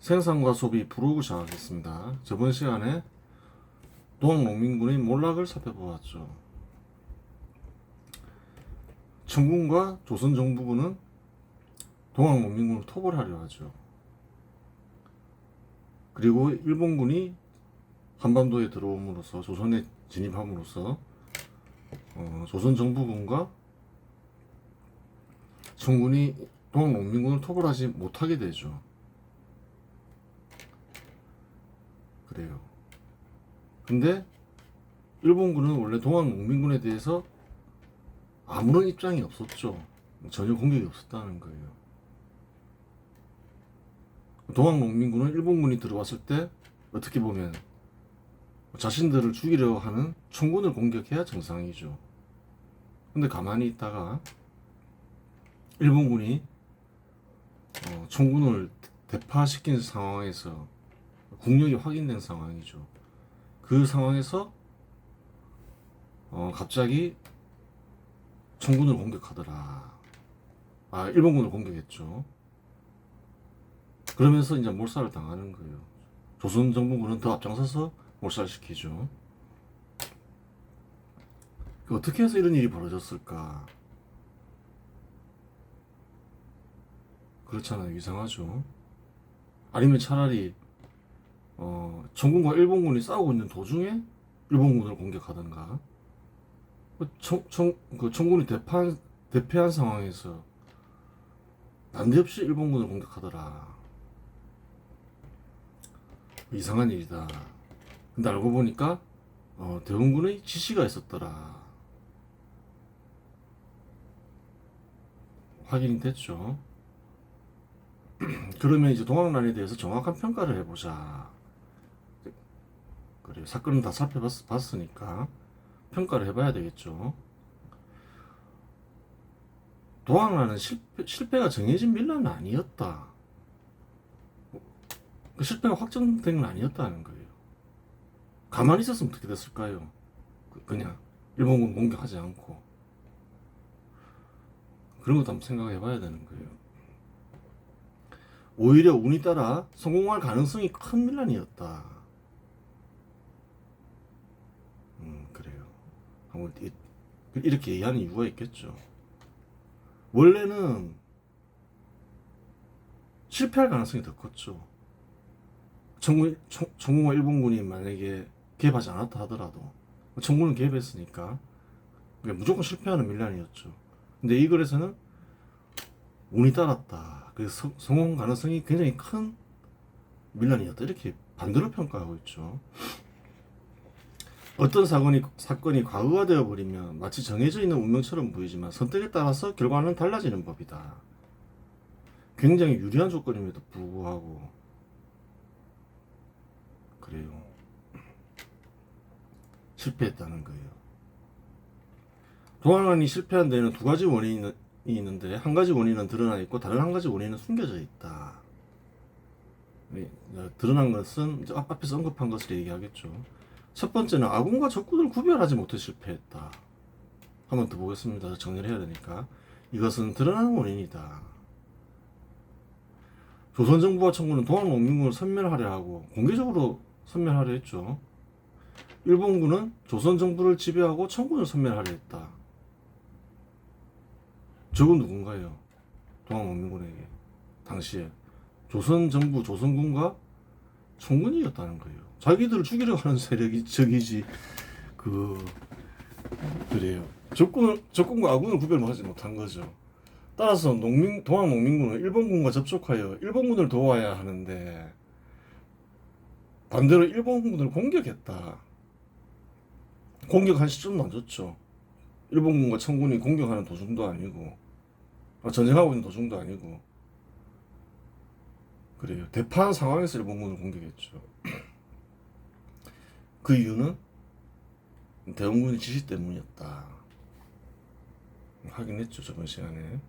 생산과 소비 브로그 시작하겠습니다. 저번 시간에 동학농민군의 몰락을 살펴보았죠. 청군과 조선정부군은 동학농민군을 토벌하려 하죠. 그리고 일본군이 한반도에 들어옴으로써 조선에 진입함으로써 조선정부군과 청군이 동학농민군을 토벌하지 못하게 되죠. 그래요. 근데 일본군은 원래 동학농민군에 대해서 아무런 입장이 없었죠. 전혀 공격이 없었다는 거예요. 동학농민군은 일본군이 들어왔을 때 어떻게 보면 자신들을 죽이려 하는 청군을 공격해야 정상이죠. 근데 가만히 있다가 일본군이 청군을 대파시킨 상황에서 국력이 확인된 상황이죠. 그 상황에서 갑자기 청군을 공격하더라. 일본군을 공격했죠. 그러면서 이제 몰살을 당하는 거예요. 조선정부군은 더 앞장서서 몰살시키죠. 어떻게 해서 이런 일이 벌어졌을까? 그렇잖아요. 이상하죠. 아니면 차라리 청군과 일본군이 싸우고 있는 도중에 일본군을 공격하던가, 청군이 대패한 상황에서 난데없이 일본군을 공격하더라. 이상한 일이다. 근데 알고 보니까 대원군의 지시가 있었더라. 확인이 됐죠. 그러면 이제 동학난에 대해서 정확한 평가를 해보자. 그래요. 사건은 다 살펴봤으니까 평가를 해봐야 되겠죠. 동학난은 실패가 정해진 밀란은 아니었다. 그 실패가 확정된 건 아니었다는 거예요. 가만히 있었으면 어떻게 됐을까요? 그냥 일본군 공격하지 않고. 그런 것도 한번 생각해 봐야 되는 거예요. 오히려 운이 따라 성공할 가능성이 큰 밀란이었다. 그래요. 이렇게 얘기하는 이유가 있겠죠. 원래는 실패할 가능성이 더 컸죠. 청군과 일본군이 만약에 개입하지 않았다 하더라도 청군은 개입했으니까 무조건 실패하는 밀란이었죠. 근데 이 글에서는 운이 따랐다. 그래서 성공 가능성이 굉장히 큰 밀란이었다. 이렇게 반대로 평가하고 있죠. 어떤 사건이 과거화되어 버리면 마치 정해져 있는 운명처럼 보이지만 선택에 따라서 결과는 달라지는 법이다. 굉장히 유리한 조건임에도 불구하고 그래요. 실패했다는 거예요. 동학난이 실패한 데는 두 가지 원인이 있는데 한 가지 원인은 드러나 있고 다른 한 가지 원인은 숨겨져 있다. 드러난 것은 앞에서 언급한 것을 얘기하겠죠. 첫 번째는 아군과 적군을 구별하지 못해 실패했다. 한 번 더 보겠습니다. 정리를 해야 되니까. 이것은 드러나는 원인이다. 조선정부와 청군은 동학농민군을 섬멸하려 하고 공개적으로 섬멸하려 했죠. 일본군은 조선정부를 지배하고 청군을 섬멸하려 했다. 적은 누군가요? 동학농민군에게 당시에 조선정부, 조선군과 청군이었다는 거예요. 자기들을 죽이려고 하는 세력이 적이지. 그래요. 적군과 아군을 구별하지 못한 거죠. 따라서 동학농민군은 일본군과 접촉하여 일본군을 도와야 하는데 반대로 일본군을 공격했다. 공격한 시점도 안 좋죠. 일본군과 청군이 공격하는 도중도 아니고 전쟁하고 있는 도중도 아니고 그래요. 대파한 상황에서 일본군을 공격했죠. 그 이유는 대원군의 지시 때문이었다. 확인했죠, 저번 시간에.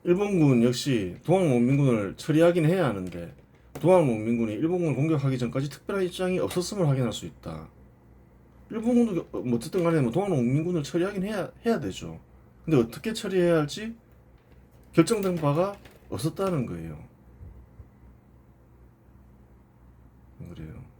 일본군 역시 동학농민군을 처리하긴 해야 하는데 동학농민군이 일본군을 공격하기 전까지 특별한 입장이 없었음을 확인할 수 있다. 일본군도 어쨌든 간에 동학농민군을 처리하긴 해야 되죠. 근데 어떻게 처리해야 할지 결정된 바가 없었다는 거예요. 그래요.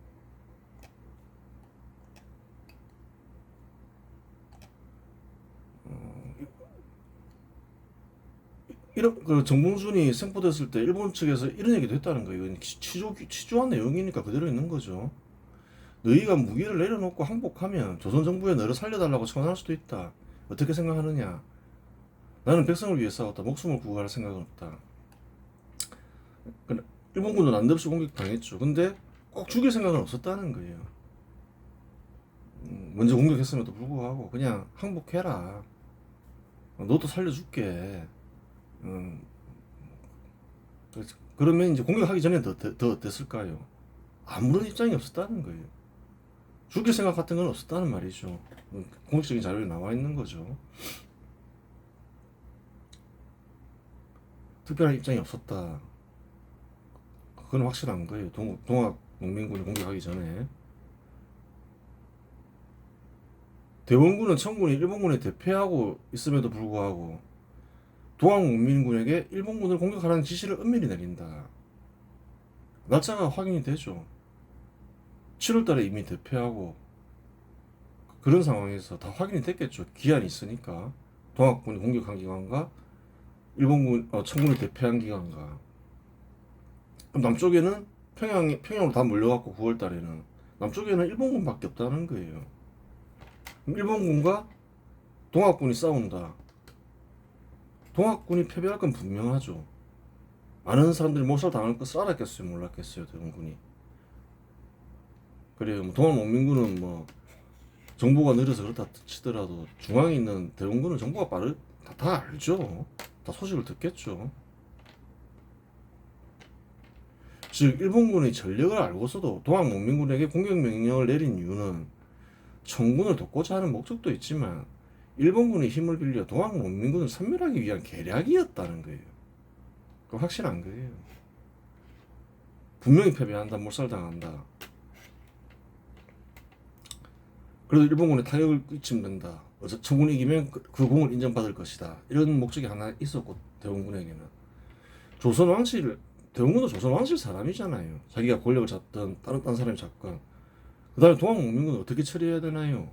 이런 그 정봉준이 생포됐을 때 일본 측에서 이런 얘기도 했다는 거예요. 이건 취조한 내용이니까 그대로 있는 거죠. 너희가 무기를 내려놓고 항복하면 조선 정부에 너를 살려달라고 청원할 수도 있다. 어떻게 생각하느냐? 나는 백성을 위해 싸웠다. 목숨을 구할 생각은 없다. 일본군도 난데없이 공격당했죠. 근데 꼭 죽일 생각은 없었다는 거예요. 먼저 공격했음에도 불구하고 그냥 항복해라. 너도 살려줄게. 그러면 이제 공격하기 전에 더 어땠을까요? 아무런 입장이 없었다는 거예요. 죽일 생각 같은 건 없었다는 말이죠. 공식적인 자료에 나와 있는 거죠. 특별한 입장이 없었다. 그건 확실한 거예요. 동학 농민군이 공격하기 전에. 대원군은 청군이 일본군에 대패하고 있음에도 불구하고 동학농민군에게 일본군을 공격하라는 지시를 은밀히 내린다. 날짜가 확인이 되죠. 7월달에 이미 대패하고 그런 상황에서 다 확인이 됐겠죠. 기한이 있으니까 동학군이 공격한 기간과 일본군 청군이 대패한 기간과. 그럼 남쪽에는 평양으로 다 몰려갖고 9월달에는 남쪽에는 일본군밖에 없다는 거예요. 그럼 일본군과 동학군이 싸운다. 동학군이 패배할 건 분명하죠. 많은 사람들이 몰살당할 것을 알았겠어요, 몰랐겠어요, 대원군이. 그래요. 뭐 동학농민군은 뭐 정보가 느려서 그렇다 치더라도 중앙에 있는 대원군은 정보가 다 알죠. 다 소식을 듣겠죠. 즉 일본군의 전력을 알고서도 동학농민군에게 공격 명령을 내린 이유는 청군을 돕고자 하는 목적도 있지만 일본군의 힘을 빌려 동학농민군을 섬멸하기 위한 계략이었다는 거예요. 그 확실한 거예요. 분명히 패배한다, 몰살당한다. 그래도 일본군에 타격을 끼치면 된다. 청군이 이기면 그 공을 인정받을 것이다. 이런 목적이 하나 있었고 대원군에게는 대원군도 조선 왕실 사람이잖아요. 자기가 권력을 잡던 다른 사람이 잡건. 그 다음에 동학농민군은 어떻게 처리해야 되나요?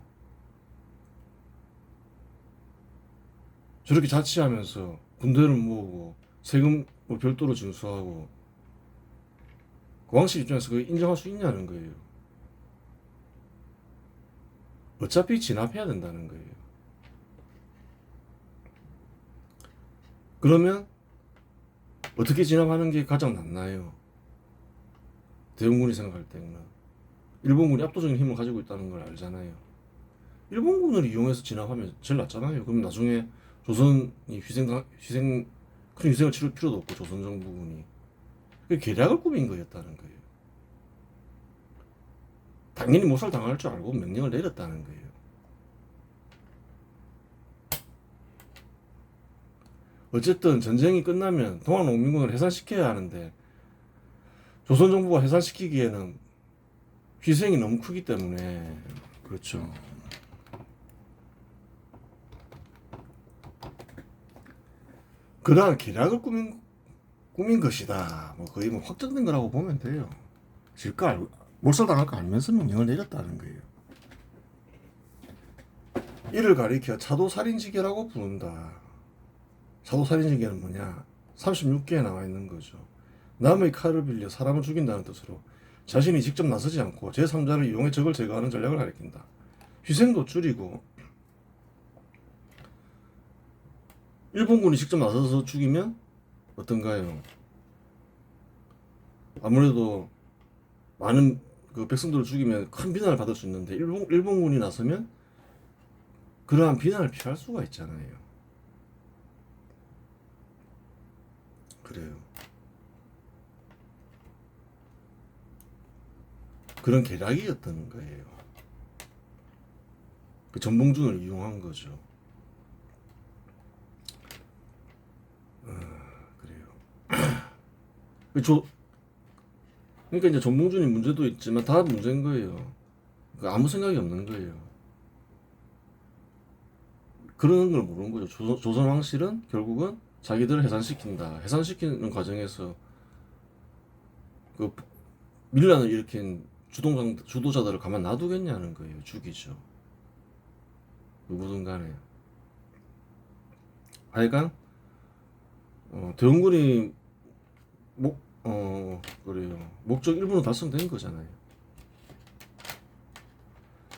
저렇게 자치하면서 군대를 모으고 세금 별도로 징수하고 그 왕실 입장에서 그걸 인정할 수 있냐는 거예요. 어차피 진압해야 된다는 거예요. 그러면 어떻게 진압하는 게 가장 낫나요? 대원군이 생각할 때는 일본군이 압도적인 힘을 가지고 있다는 걸 알잖아요. 일본군을 이용해서 진압하면 제일 낫잖아요. 그럼 나중에 조선이 큰 희생을 치를 필요도 없고 조선 정부군이 계략을 꾸민 거였다는 거예요. 당연히 몰살 당할 줄 알고 명령을 내렸다는 거예요. 어쨌든 전쟁이 끝나면 동학농민군을 해산시켜야 하는데 조선 정부가 해산시키기에는 희생이 너무 크기 때문에 그렇죠. 그러한 계략을 꾸민 것이다. 뭐 거의 뭐 확정된 거라고 보면 돼요. 몰살당할 거 알면서 명령을 내렸다는 거예요. 이를 가리켜 차도살인지계라고 부른다. 차도살인지계는 뭐냐? 36개에 나와 있는 거죠. 남의 칼을 빌려 사람을 죽인다는 뜻으로 자신이 직접 나서지 않고 제3자를 이용해 적을 제거하는 전략을 가리킨다. 희생도 줄이고 일본군이 직접 나서서 죽이면 어떤가요? 아무래도 많은 그 백성들을 죽이면 큰 비난을 받을 수 있는데 일본군이 나서면 그러한 비난을 피할 수가 있잖아요. 그래요. 그런 계략이었던 거예요. 그 전봉준을 이용한 거죠. 그래요. 그러니까 이제 전봉준이 문제도 있지만 다 문제인 거예요. 그러니까 아무 생각이 없는 거예요. 그런 걸 모르는 거죠. 조선 왕실은 결국은 자기들을 해산시킨다. 해산시키는 과정에서 그 밀란을 일으킨 주도자들을 가만 놔두겠냐는 거예요. 죽이죠. 누구든 간에. 하여간 대원군이 그래요. 목적 일부는 달성된 거잖아요.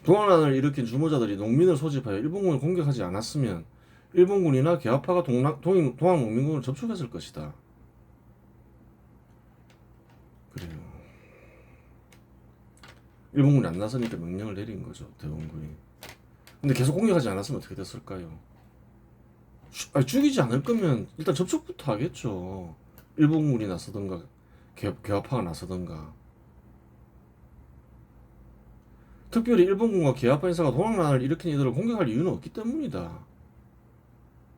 동학난을 일으킨 주모자들이 농민을 소집하여 일본군을 공격하지 않았으면 일본군이나 개화파가 동학농민군을 접촉했을 것이다. 그래요. 일본군이 안 나서니까 명령을 내린 거죠. 대원군이. 근데 계속 공격하지 않았으면 어떻게 됐을까요? 죽이지 않을 거면 일단 접촉부터 하겠죠. 일본군이 나서던가 개화파가 나서던가. 특별히 일본군과 개화파 인사가 동학난을 일으킨 이들을 공격할 이유는 없기 때문이다.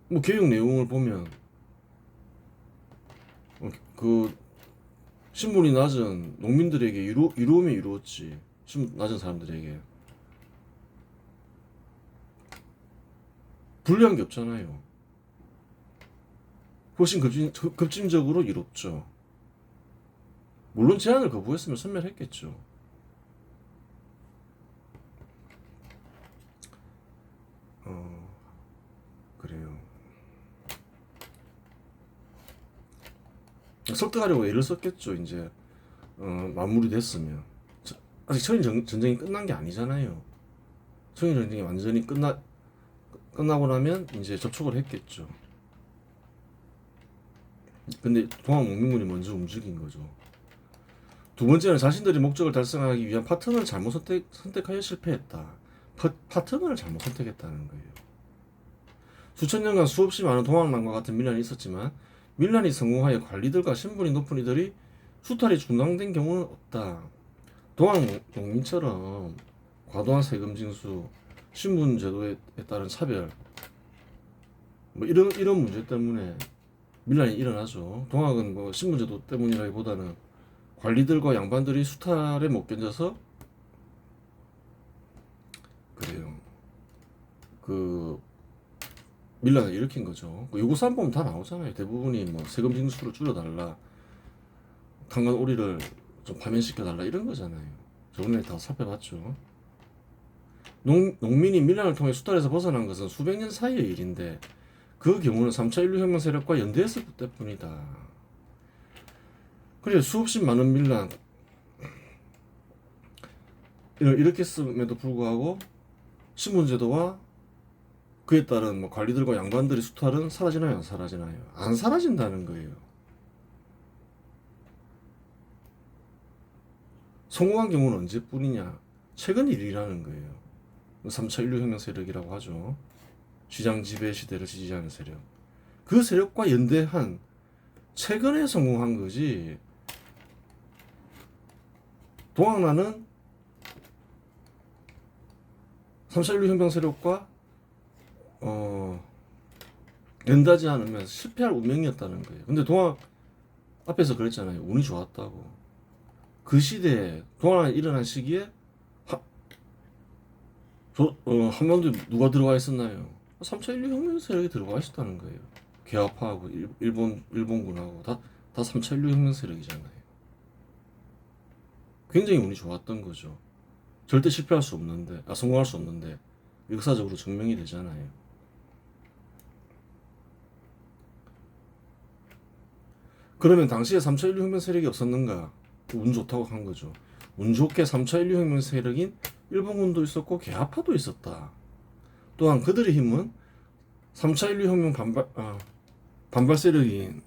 뭐 계획 내용을 보면 그 신분이 낮은 농민들에게 이루어면 이루었지. 신분 낮은 사람들에게 불리한 게 없잖아요. 훨씬 급진적으로 이롭죠. 물론 제안을 거부했으면 선멸했겠죠. 그래요. 설득하려고 애를 썼겠죠. 이제 마무리됐으면. 아직 청일 전쟁이 끝난 게 아니잖아요. 청일 전쟁이 완전히 끝나고 나면 이제 접촉을 했겠죠. 근데 동학농민군이 먼저 움직인 거죠. 두 번째는 자신들이 목적을 달성하기 위한 파트너를 잘못 선택하여 실패했다. 파트너를 잘못 선택했다는 거예요. 수천 년간 수없이 많은 동학난과 같은 밀란이 있었지만 밀란이 성공하여 관리들과 신분이 높은 이들이 수탈이 중단된 경우는 없다. 동학농민처럼 과도한 세금 징수, 신분 제도에 따른 차별, 뭐 이런 문제 때문에 밀란이 일어나죠. 동학은 뭐 신분 제도 때문이라기보다는 관리들과 양반들이 수탈에 못 견뎌서 그래요. 그 밀란을 일으킨 거죠. 요구사항 보면 다 나오잖아요. 대부분이 뭐 세금 징수를 줄여달라, 강간 오리를 좀 파면시켜달라 이런 거잖아요. 저번에 다 살펴봤죠. 농민이 밀란을 통해 수탈에서 벗어난 것은 수백 년 사이의 일인데 그 경우는 3차 인류혁명 세력과 연대했을 때뿐이다. 그래 수없이 많은 밀란 이렇게 했음에도 불구하고 신분제도와 그에 따른 뭐 관리들과 양반들의 수탈은 사라지나요? 안 사라지나요? 안 사라진다는 거예요. 성공한 경우는 언제뿐이냐? 최근 일이라는 거예요. 3차 인류혁명 세력이라고 하죠. 시장 지배 시대를 지지하는 세력. 그 세력과 연대한 최근에 성공한 거지. 동학난은 3차 인류혁명 세력과 연대하지 않으면 실패할 운명이었다는 거예요. 근데 동학 앞에서 그랬잖아요. 운이 좋았다고. 그 시대에 동학난이 일어난 시기에 한반도에 누가 들어가 있었나요? 3차 인류혁명 세력이 들어가 있었다는 거예요. 개화파하고 일본군하고 다 3차 인류혁명 세력이잖아요. 굉장히 운이 좋았던 거죠. 절대 실패할 수 없는데, 성공할 수 없는데 역사적으로 증명이 되잖아요. 그러면 당시에 3차 인류혁명 세력이 없었는가? 운 좋다고 한 거죠. 운 좋게 3차 인류혁명 세력인 일본군도 있었고 개화파도 있었다. 또한 그들의 힘은 3차 인류혁명 반발 세력인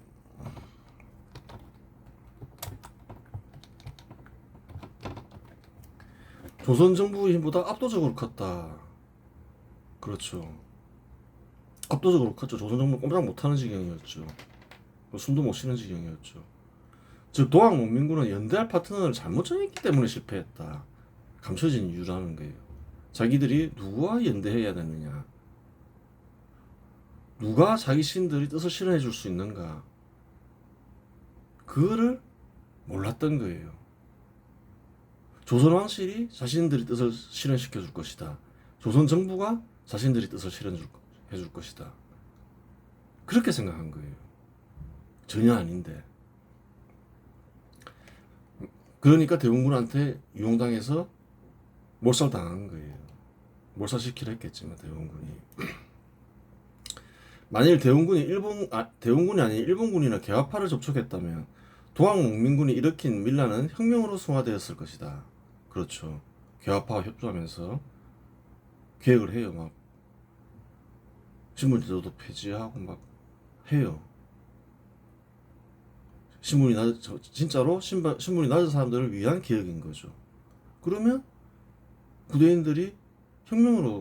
조선 정부의 힘보다 압도적으로 컸다. 그렇죠. 압도적으로 컸죠. 조선 정부는 꼼짝 못하는 지경이었죠. 숨도 못 쉬는 지경이었죠. 즉 동학농민군은 연대할 파트너를 잘못 정했기 때문에 실패했다. 감춰진 이유라는 거예요. 자기들이 누구와 연대해야 되느냐, 누가 자기 신들의 뜻을 실현해 줄 수 있는가, 그거를 몰랐던 거예요. 조선 왕실이 자신들의 뜻을 실현시켜 줄 것이다. 조선 정부가 자신들의 뜻을 실현해 줄 것이다. 그렇게 생각한 거예요. 전혀 아닌데. 그러니까 대원군한테 유용당해서 몰살당한 거예요. 몰살시키려 했겠지만 대원군이. 만일 대원군이 대원군이 아닌 일본군이나 개화파를 접촉했다면 동학농민군이 일으킨 밀란은 혁명으로 승화되었을 것이다. 그렇죠. 개화파와 협조하면서 계획을 해요. 막 신문지도도 폐지하고 막 해요. 진짜로 신분이 낮은 사람들을 위한 계획인 거죠. 그러면 부대인들이 혁명으로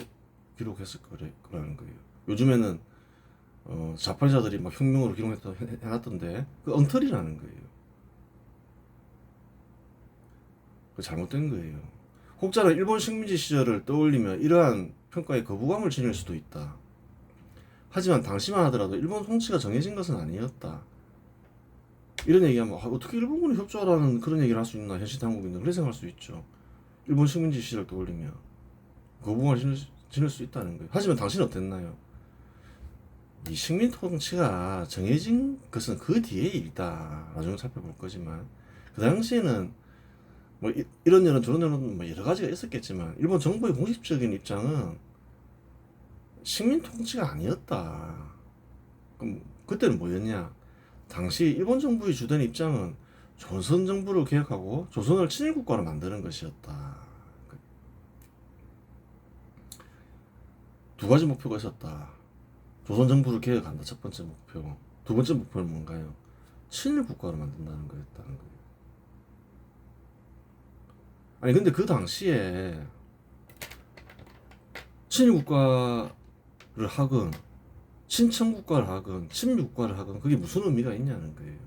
기록했을 거라는 거예요. 요즘에는 자팔자들이 막 혁명으로 해놨던데 그 엉터리라는 거예요. 그 잘못된 거예요. 혹자는 일본 식민지 시절을 떠올리며 이러한 평가에 거부감을 지닐 수도 있다. 하지만 당시만 하더라도 일본 통치가 정해진 것은 아니었다. 이런 얘기하면 어떻게 일본군이 협조하라는 그런 얘기를 할 수 있나, 현실 당국인들 그렇게 생각할 수 있죠. 일본 식민지 시절 떠올리며 거부감을 지닐 수 있다는 거예요. 하지만 당신은 어땠나요? 이 식민 통치가 정해진 것은 그 뒤의 일이다. 나중에 살펴볼 거지만 그 당시에는 뭐 이런 저런 뭐 여러 가지가 있었겠지만 일본 정부의 공식적인 입장은 식민 통치가 아니었다. 그럼 그때는 뭐였냐? 당시 일본 정부의 주된 입장은 조선 정부를 개혁하고 조선을 친일 국가로 만드는 것이었다. 두 가지 목표가 있었다. 조선 정부를 개혁한다. 첫 번째 목표. 두 번째 목표는 뭔가요? 친일 국가로 만든다는 거였다는 거예요. 아니 근데 그 당시에 친일 국가를 하건 친청 국가를 하건 친미 국가를 하건 그게 무슨 의미가 있냐는 거예요.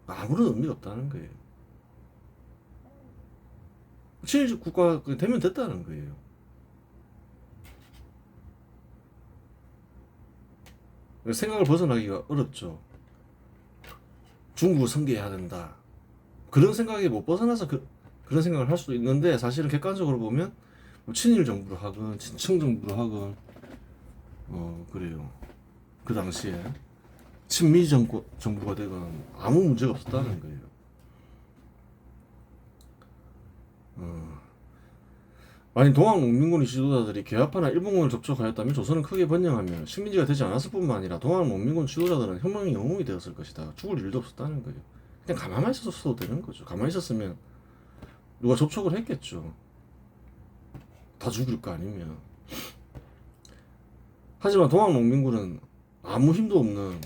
아무런 의미가 없다는 거예요. 친일 국가 되면 됐다는 거예요. 생각을 벗어나기가 어렵죠. 중국을 섬겨야 된다. 그런 생각에 못 벗어나서 그런 생각을 할 수도 있는데 사실은 객관적으로 보면 뭐 친일 정부를 하건 친청 정부를 하건 그래요. 그 당시에 친미 정부가 되건 아무 문제가 없었다는 거예요. 만약 동학농민군의 지도자들이 개화파나 일본군을 접촉하였다면 조선은 크게 번영하며 식민지가 되지 않았을 뿐만 아니라 동학농민군 지도자들은 혁명의 영웅이 되었을 것이다. 죽을 일도 없었다는 거예요. 그냥 가만히 있었어도 되는 거죠. 가만히 있었으면 누가 접촉을 했겠죠. 다 죽일 거 아니면. 하지만 동학농민군은 아무 힘도 없는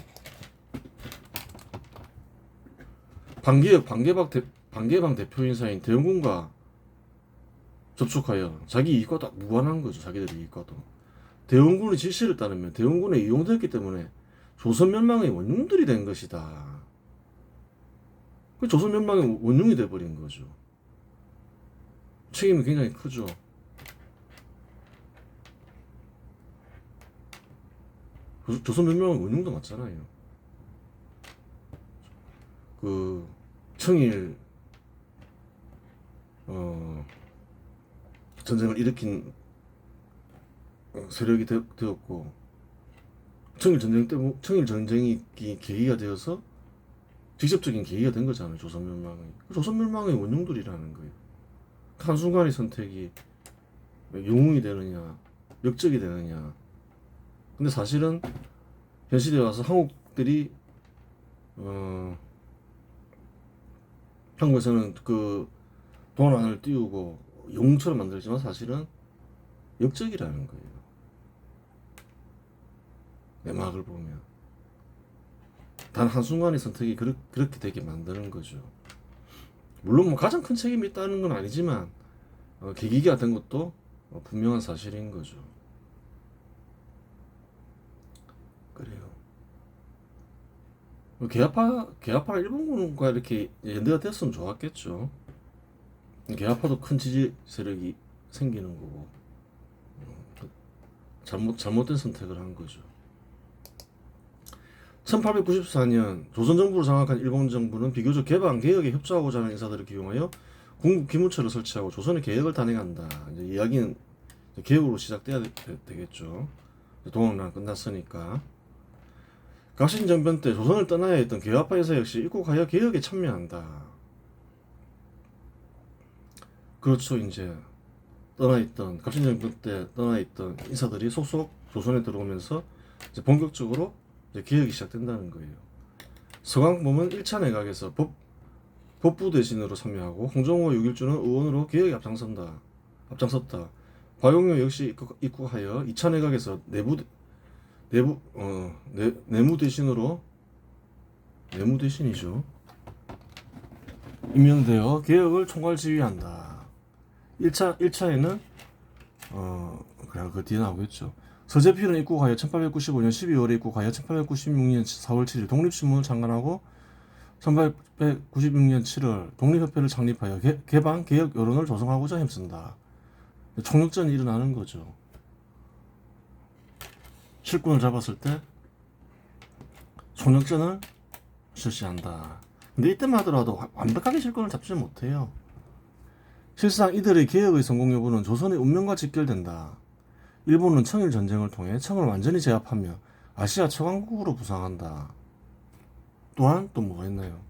반개방 대표 인사인 대원군과 접촉하여 자기 이익과 무관한 거죠. 자기들의 이익과도. 대원군의 지시를 따르면 대원군에 이용되었기 때문에 조선 멸망의 원흉들이 된 것이다. 그 조선 멸망의 원흉이 돼버린 거죠. 책임이 굉장히 크죠. 조선 멸망의 원흉도 맞잖아요. 그 청일 전쟁을 일으킨 세력이 되었고 청일 전쟁이 계기가 되어서 직접적인 계기가 된 거잖아요. 조선 멸망의 원흉들이라는 거예요. 한순간의 선택이 영웅이 되느냐 역적이 되느냐. 근데 사실은 현 시대에 와서 한국들이 한국에서는 그 도난을 띄우고 영웅처럼 만들지만 사실은 역적이라는 거예요. 내막을 보면 단 한순간의 선택이 그렇게 되게 만드는 거죠. 물론 뭐 가장 큰 책임이 있다는 건 아니지만 계기가 된 것도 분명한 사실인 거죠. 그래요. 개화파랑 일본군과 이렇게 연대가 됐으면 좋았겠죠. 개화파도 큰 지지 세력이 생기는 거고 잘못된 선택을 한 거죠. 1894년 조선 정부를 장악한 일본 정부는 비교적 개방 개혁에 협조하고자 하는 인사들을 기용하여 군국 기무처를 설치하고 조선의 개혁을 단행한다. 이제 이야기는 개혁으로 시작돼야 되겠죠. 동학난 끝났으니까. 갑신정변 때 조선을 떠나야 했던 개화파 인사 역시 입국하여 개혁에 참여한다. 그렇죠. 이제 떠나있던 갑신정부 때 떠나있던 인사들이 속속 조선에 들어오면서 이제 본격적으로 이제 개혁이 시작된다는 거예요. 서강범은 1차 내각에서 법부 대신으로 참여하고 홍정호 6.1주는 의원으로 개혁에 앞장섰다. 박용효 역시 입국하여 2차 내각에서 내무 대신이죠. 임명되어 개혁을 총괄 지휘한다. 1차에는 그래 그 뒤에 나오겠죠. 서재필은 입국하여 1895년 12월에 입국하여 1896년 4월 7일 독립신문을 창간하고 1896년 7월 독립협회를 창립하여 개방 개혁 여론을 조성하고자 힘쓴다. 총력전이 일어나는 거죠. 실권을 잡았을 때 총력전을 실시한다. 근데 이때만 하더라도 완벽하게 실권을 잡지 못해요. 실상 이들의 개혁의 성공 여부는 조선의 운명과 직결된다. 일본은 청일 전쟁을 통해 청을 완전히 제압하며 아시아 최강국으로 부상한다. 또한 또 뭐가 있나요?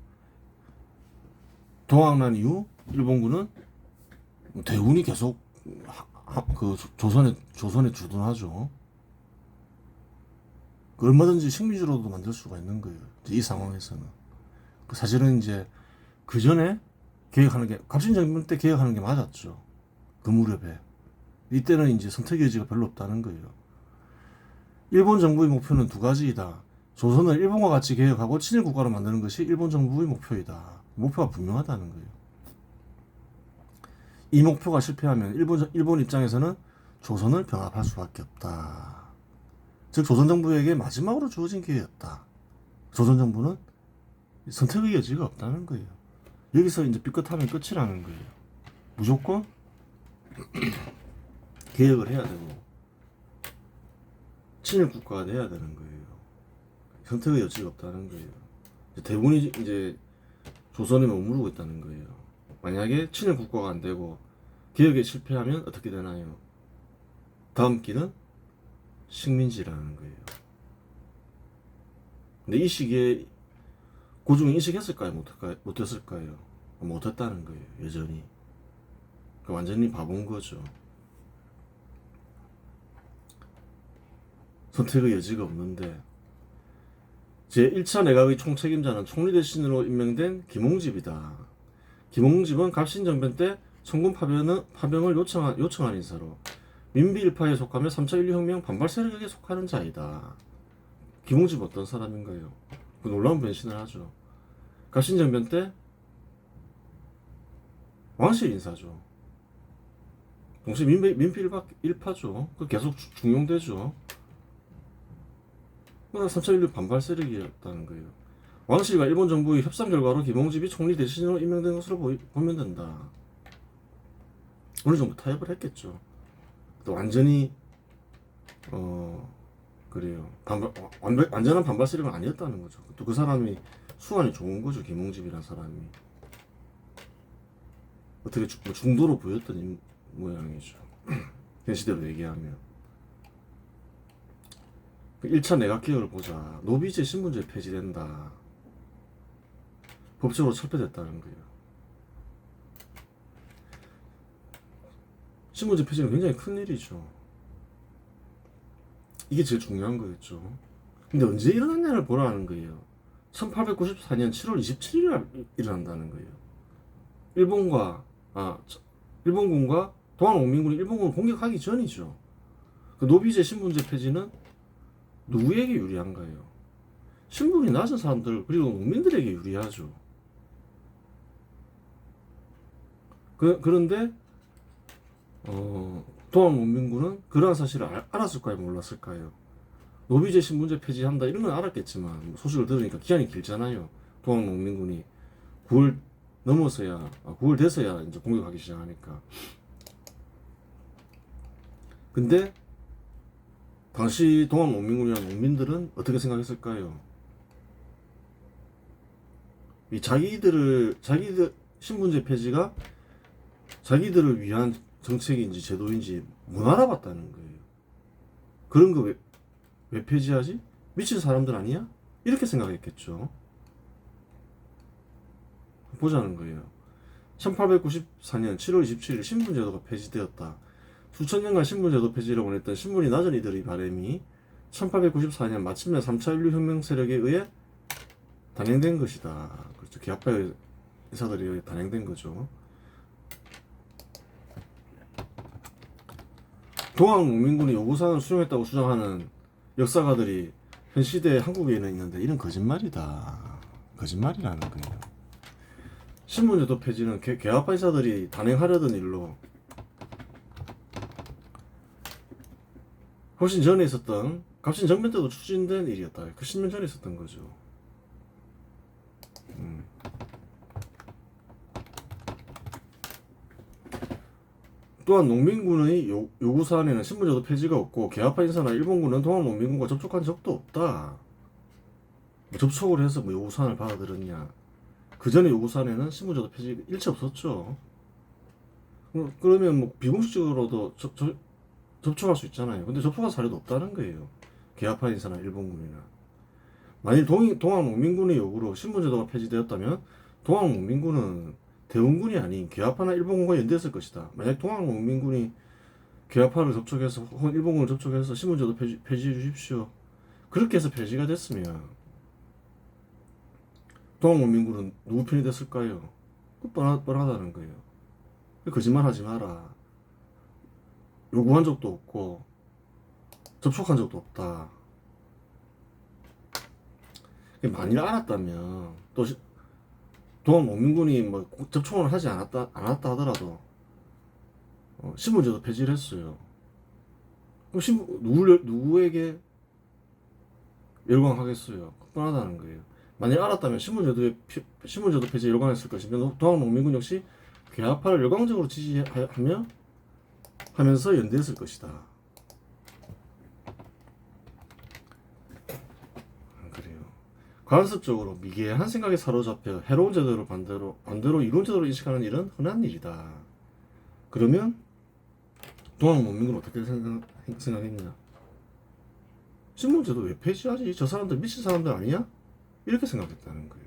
동학난 이후 일본군은 대운이 계속 그 조선에 주둔하죠. 얼마든지 식민지로도 만들 수가 있는 거예요. 이 상황에서는. 사실은 이제 그 전에 개혁하는 게 갑신정변 때 개혁하는 게 맞았죠. 그 무렵에. 이때는 이제 선택의 여지가 별로 없다는 거예요. 일본 정부의 목표는 두 가지이다. 조선을 일본과 같이 개혁하고 친일 국가로 만드는 것이 일본 정부의 목표이다. 목표가 분명하다는 거예요. 이 목표가 실패하면 일본 입장에서는 조선을 병합할 수밖에 없다. 즉 조선 정부에게 마지막으로 주어진 기회였다. 조선 정부는 선택의 여지가 없다는 거예요. 여기서 이제 삐끗하면 끝이라는 거예요. 무조건 개혁을 해야 되고 친일 국가가 돼야 되는 거예요. 선택의 여지가 없다는 거예요. 대부분이 이제 조선에 머무르고 있다는 거예요. 만약에 친일 국가가 안 되고 개혁에 실패하면 어떻게 되나요? 다음 길은 식민지라는 거예요. 근데 이 시기에 고종이 인식했을까요? 못했을까요? 못했다는 거예요. 여전히. 완전히 바본 거죠. 선택의 여지가 없는데 제1차 내각의 총책임자는 총리 대신으로 임명된 김홍집이다. 김홍집은 갑신정변 때 청군 파병을 요청한 인사로 민비 일파에 속하며 3차 인류혁명 반발 세력에게 속하는 자이다. 김홍집 어떤 사람인가요? 그 놀라운 변신을 하죠. 갑신정변 때 왕실 인사죠. 동시에 민피 일파죠. 그 계속 중용되죠. 3차 인류 반발 세력이었다는 거예요. 왕실과 일본 정부의 협상 결과로 김홍집이 총리 대신으로 임명된 것으로 보면 된다. 어느 정도 타협을 했겠죠. 또 완전히 그래요. 완전한 반발 세력은 아니었다는 거죠. 또 그 사람이 수완이 좋은 거죠. 김홍집이라는 사람이 어떻게 중도로 보였던 모양이죠. 그 시대로 얘기하면 1차 내각개혁을 보자. 노비제 신분제 폐지된다. 법적으로 철폐됐다는 거예요. 신분제 폐지는 굉장히 큰 일이죠. 이게 제일 중요한 거였죠. 근데 언제 일어났냐를 보라는 거예요. 1894년 7월 27일 일어난다는 거예요. 일본군과 동학농민군이 일본군을 공격하기 전이죠. 그 노비제 신분제 폐지는 누구에게 유리한가요? 신분이 낮은 사람들 그리고 농민들에게 유리하죠. 그런데 동학농민군은 그러한 사실을 알았을까요? 몰랐을까요? 노비제 신분제 폐지한다 이런 건 알았겠지만 소식을 들으니까 기한이 길잖아요. 동학농민군이 9월 돼서야 이제 공격하기 시작하니까. 근데 당시 동학농민군이나 농민들은 어떻게 생각했을까요? 이 자기들 신분제 폐지가 자기들을 위한 정책인지 제도인지 못 알아봤다는 거예요. 그런 거 왜 폐지하지? 미친 사람들 아니야? 이렇게 생각했겠죠. 보자는 거예요. 1894년 7월 27일 신분제도가 폐지되었다. 수천 년간 신분제도 폐지를 원했던 신분이 낮은 이들의 바람이 1894년 마침내 3차 인류혁명 세력에 의해 단행된 것이다. 그렇죠. 계합파 의사들에 의해 단행된 거죠. 동학농민군이 요구사항을 수령했다고 주장하는 역사가들이 현 시대에 한국에는 있는데 이런 거짓말이다. 거짓말이라는 거예요. 신분제도 폐지는 계합파 인사들이 단행하려던 일로 훨씬 전에 있었던 갑신정변 때도 추진된 일이었다. 그 10년 전에 있었던 거죠. 또한 농민군의 요구사안에는 신분제도 폐지가 없고 계합파 인사나 일본군은 동학농민군과 접촉한 적도 없다. 접촉을 해서 요구사안을 받아들였냐. 그 전에 요구사안에는 신분제도 폐지 일체 없었죠. 그러면 비공식적으로도 접촉할 수 있잖아요. 근데 접촉한 사례도 없다는 거예요. 계합파 인사나 일본군이나. 만일 동학농민군의 요구로 신분제도가 폐지되었다면 동학농민군은 대원군이 아닌 계합파나 일본군과 연대했을 것이다. 만약 동학농민군이 계합파를 접촉해서 혹은 일본군을 접촉해서 신분제도 폐지해 주십시오. 그렇게 해서 폐지가 됐으면 동학농민군은 누구 편이 됐을까요? 뻔하다는 거예요. 거짓말하지 마라. 요구한 적도 없고 접촉한 적도 없다. 만일 알았다면 또 동학농민군이 접촉을 하지 않았다 하더라도 신분제도 폐지를 했어요. 그럼 누구에게 열광하겠어요? 뻔하다는 거예요. 만약 알았다면 신분제도 폐지에 열광했을 것이면 동학농민군 역시 계합파를 열광적으로 지지하면서 연대했을 것이다. 관습적으로 미개한 생각에 사로잡혀 해로운 제도를 반대로 이로운 제도로 인식하는 일은 흔한 일이다. 그러면 동학농민군은 어떻게 생각했냐? 신분제도 왜 폐지하지? 저 사람들 미친 사람들 아니야? 이렇게 생각했다는 거예요.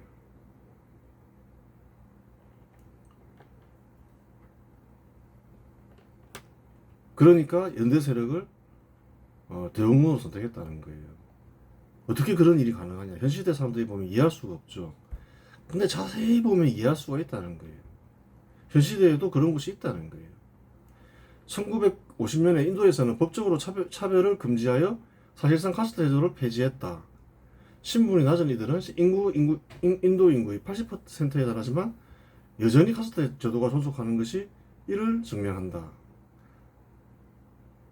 그러니까 연대 세력을 대응으로 선택했다는 거예요. 어떻게 그런 일이 가능하냐? 현 시대 사람들이 보면 이해할 수가 없죠. 근데 자세히 보면 이해할 수가 있다는 거예요. 현 시대에도 그런 곳이 있다는 거예요. 1950년에 인도에서는 법적으로 차별을 금지하여 사실상 카스트 제도를 폐지했다. 신분이 낮은 이들은 인도 인구의 80%에 달하지만 여전히 카스트 제도가 존속하는 것이 이를 증명한다.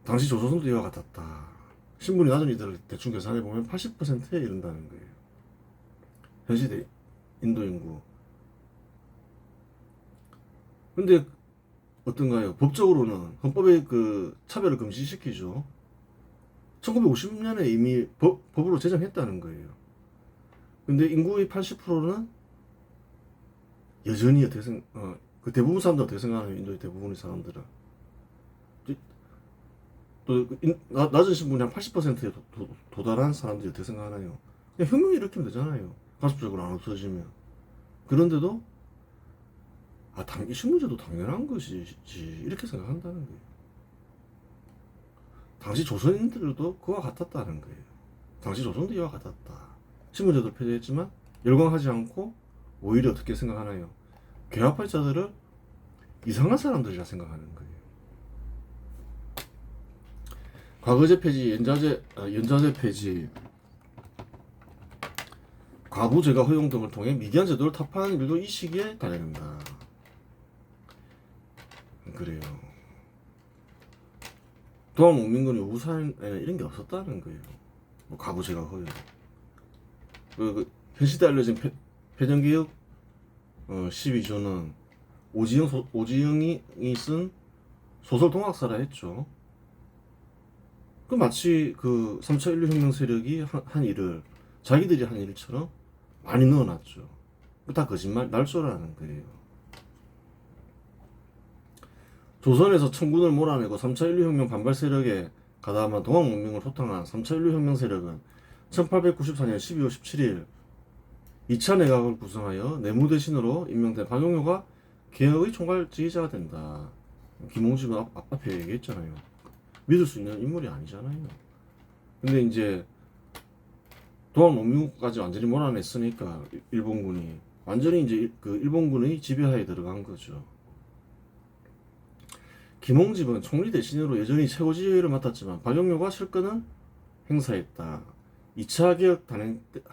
당시 조선도 이와 같았다. 신분이 낮은 이들을 대충 계산해보면 80%에 이른다는 거예요. 현 시대 인도 인구. 근데 어떤가요? 법적으로는 헌법에 그 차별을 금지시키죠. 1950년에 이미 법으로 제정했다는 거예요. 근데 인구의 80%는 여전히 그 대부분 사람들 어떻게 생각하나요? 인도의 대부분의 사람들은. 또 낮은 신분이 한 80%에 도달한 사람들이 어떻게 생각하나요? 그냥 혁명 일으키면 되잖아요. 가속적으로 안 없어지면. 그런데도 신분제도 당연한 것이지 이렇게 생각한다는 거예요. 당시 조선인들도 그와 같았다는 거예요. 당시 조선도 이와 같았다. 신분제도를 폐지했지만 열광하지 않고 오히려 어떻게 생각하나요? 계합파자들을 이상한 사람들이라 생각하는 거예요. 과거제 폐지, 연좌제 폐지, 과부제가 허용 등을 통해 미개한 제도를 타파하는 일도 이 시기에 달려간다. 그래요. 동학농민군이 요구사항에는 이런 게 없었다는 거예요. 과부제가 허용. 현 시대 알려진 폐정개혁 12조는 오지영이 쓴 소설 동학사라 했죠. 그 마치 그 3차 인류혁명 세력이 한 일을 자기들이 한 일처럼 많이 넣어놨죠. 다 거짓말, 날조라는 거예요. 조선에서 청군을 몰아내고 3차 인류혁명 반발 세력에 가담한 동학농민을 소탕한 3차 인류혁명 세력은 1894년 12월 17일 2차 내각을 구성하여 내무 대신으로 임명된 박용효가 개혁의 총괄 지휘자가 된다. 김홍집은 앞에 얘기했잖아요. 믿을 수 있는 인물이 아니잖아요. 근데 이제 동학농민국까지 완전히 몰아냈으니까 일본군이 완전히 이제 그 일본군의 지배하에 들어간 거죠. 김홍집은 총리 대신으로 여전히 최고 지휘를 맡았지만 박영료가 실권을 행사했다. 2차 개혁 때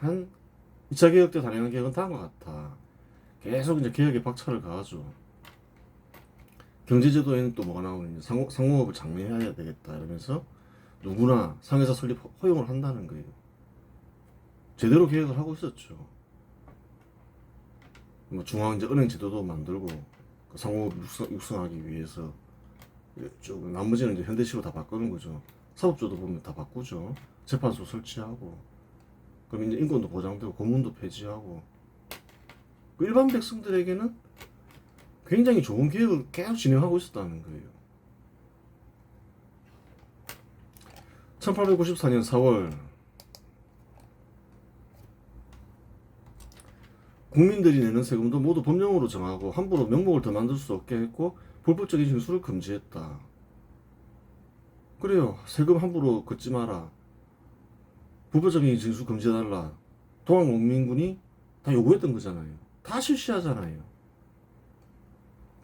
단행한 개혁은 다음과 같다. 계속 이제 개혁에 박차를 가하죠. 경제제도에는 또 뭐가 나오느냐. 상공업을 장려해야 되겠다. 이러면서 누구나 상회사 설립 허용을 한다는 거예요. 제대로 계획을 하고 있었죠. 뭐 중앙 이제 은행 제도도 만들고 그 상공업 육성하기 위해서 쭉 나머지는 이제 현대식으로 다 바꾸는 거죠. 사법조도 보면 다 바꾸죠. 재판소 설치하고 그럼 이제 인권도 보장되고 고문도 폐지하고 그 일반 백성들에게는 굉장히 좋은 계획을 계속 진행하고 있었다는 거예요. 1894년 4월 국민들이 내는 세금도 모두 법령으로 정하고 함부로 명목을 더 만들 수 없게 했고 불법적인 징수를 금지했다. 그래요. 세금 함부로 걷지 마라. 불법적인 징수 금지해달라. 동학농민군이 다 요구했던 거잖아요. 다 실시하잖아요.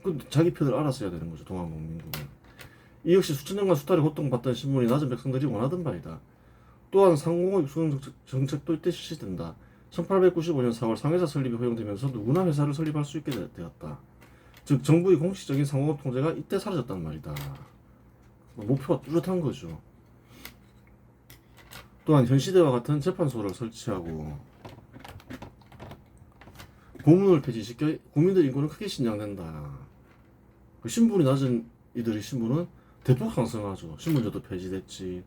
그 자기 편을 알아서 해야 되는 거죠. 동학농민군은. 이 역시 수천 년간 수탈에 고통받던 신분이 낮은 백성들이 원하던 바이다. 또한 상공업 육성 정책도 이때 실시된다. 1895년 4월 상회사 설립이 허용되면서 누구나 회사를 설립할 수 있게 되었다. 즉 정부의 공식적인 상공업 통제가 이때 사라졌단 말이다. 목표가 뚜렷한 거죠. 또한 현 시대와 같은 재판소를 설치하고 고문을 폐지시켜 국민들 인권은 크게 신장된다. 그 신분이 낮은 이들의 신분은 대폭 상승하죠. 신분제도 폐지됐지.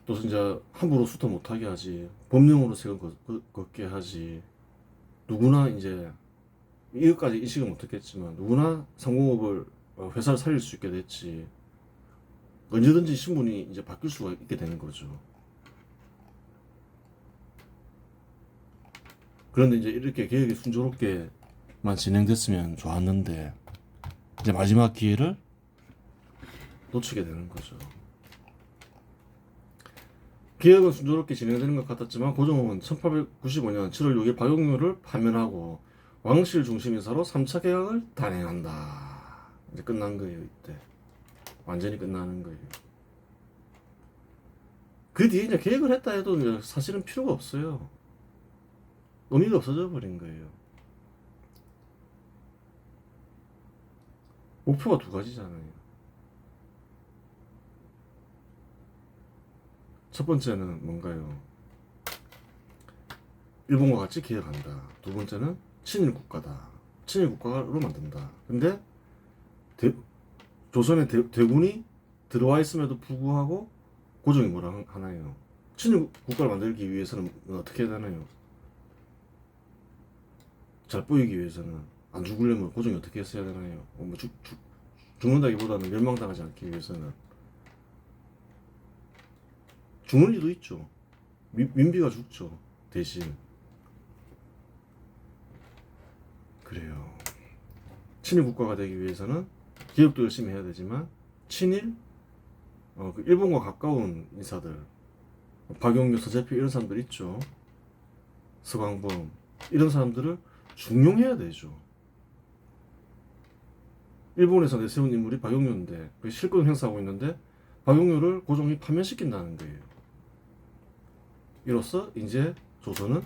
또 이제 함부로 수터 못하게 하지. 법령으로 세금 걷게 하지. 누구나 이제 이것까지 인식을 못했겠지만 누구나 상공업을 회사를 살릴 수 있게 됐지. 언제든지 신분이 이제 바뀔 수가 있게 되는 거죠. 그런데 이제 이렇게 개혁이 순조롭게만 진행됐으면 좋았는데 이제 마지막 기회를 놓치게 되는 거죠. 개혁은 순조롭게 진행되는 것 같았지만 고종은 1895년 7월 6일 박용료를 파면하고 왕실 중심 인사로 3차 개혁을 단행한다. 이제 끝난 거예요. 이때 완전히 끝나는 거예요. 그 뒤에 이제 개혁을 했다 해도 이제 사실은 필요가 없어요. 의미가 없어져 버린 거예요. 목표가 두 가지잖아요. 첫 번째는 뭔가요? 일본과 같이 개혁한다. 두 번째는 친일 국가다. 친일 국가로 만든다. 근데 조선의 대군이 들어와 있음에도 불구하고 고종이 뭐라 하나요? 친일 국가를 만들기 위해서는 어떻게 해야 되나요? 잘 보이기 위해서는 안 죽으려면 고종이 어떻게 했어야 되나요? 뭐 죽는다기보다는 멸망당하지 않기 위해서는 죽는 일도 있죠. 민비가 죽죠. 대신 그래요. 친일 국가가 되기 위해서는 개혁도 열심히 해야 되지만 친일 그 일본과 가까운 인사들 박용규, 서재필 이런 사람들 있죠. 서광범 이런 사람들을 중용해야 되죠. 일본에서 내세운 인물이 박용규인데 그 실권 행사하고 있는데 박용규를 고종이 파면시킨다는 거예요. 이로써 이제 조선은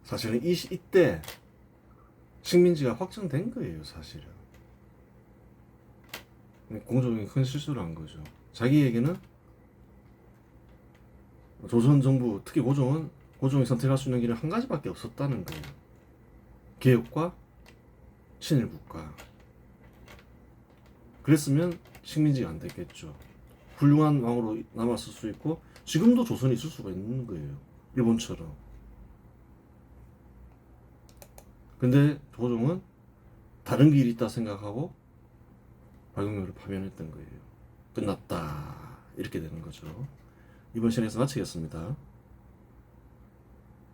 사실은 이때 식민지가 확정된 거예요. 사실은 공종이 큰 실수를 한 거죠. 자기에게는 조선 정부 특히 고종이 선택할 수 있는 길은 한 가지밖에 없었다는 거예요. 개혁과 친일 국가. 그랬으면 식민지가 안 됐겠죠. 훌륭한 왕으로 남았을 수 있고 지금도 조선이 있을 수가 있는 거예요. 일본처럼. 근데 고종은 다른 길이 있다 생각하고 박용료를 파면했던 거예요. 끝났다. 이렇게 되는 거죠. 이번 시간에서 마치겠습니다.